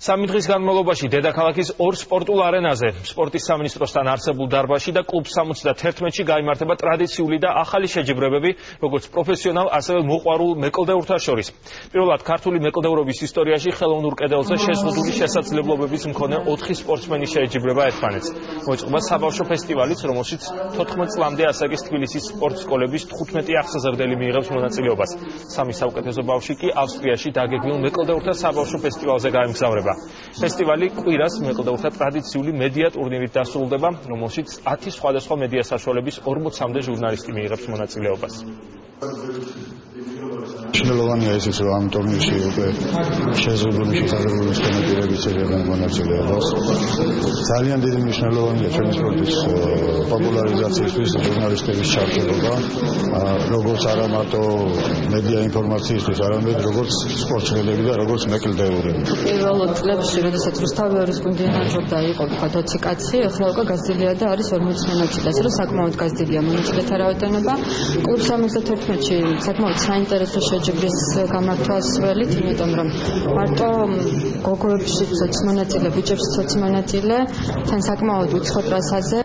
Სამი დღის განმავლობაში დედაქალაქის ორ სპორტულ არენაზე, სპორტის სამინისტროსთან არსებულ დარბაზში და კლუბ 71-ში გაიმართება ტრადიციული და ახალი შეჯიბრებები, როგორც პროფესიონალ, ასევე მოყვარულ მეკლდეურთა შორის. პირველად ქართული მეკლდეურობის ისტორიაში ხელოვნურ კედელზე შეზღუდული შესაძლებლობების მქონე 4 სპორტსმენი შეეჯიბრება ერთმანეთს. მოიწყება საბავშვო ფესტივალიც, რომელშიც 14 წლამდე ასაკის თბილისის სპორტ სკოლების 15 აღსაზრდელი მიიღებს მონაწილეობას. სამი საუკეთესო ბავშვი კი ავსტრიაში დაგეგმილ მეკლდეურთა საბავშვო ფესტივალზე გაემგზავრება. ფესტივალი კვირას მეკლდეურთა ტრადიციული მედია ტურნირით დასრულდება, რომელშიც 10 სხვადასხვა მედია საშუალების 40-მდე ჟურნალისტი მიიღებს მონაწილეობას. მნიშვნელოვანია ისიც, რომ ამ ტურნირში უკვე შეზღუდული შესაძლებლობის მქონე ეწევიან მონაწილეობას. ძალიან დიდი მნიშვნელოვანია ჩვენი სპორტის პოპულარიზაციისთვის ჟურნალისტების ჩართულობა, როგორც არა მარტო მედია ინფორმაციისთვის, არამედ როგორც სპორტსმენები და როგორც მეკლდეურები. პირველ წლებში, როდესაც რუსთავი ორის გუნდი ნაძრობდა, იყო 20 კაცი, ახლა უკვე გაზრდილია და არის 40 მონაწილე, ასე რომ საკმაოდ გაზრდილია მონაწილეთა რაოდენობა. კლუბ 71-ში საკმაოდ საინტერესო შეჯიბრის გამართვას ველით, იმიტომ რომ მარტო გოგოებში 20 მონაწილე, ბიჭებში 20 მონაწილე, თან საკმაოდ უცხო ტრასაზე,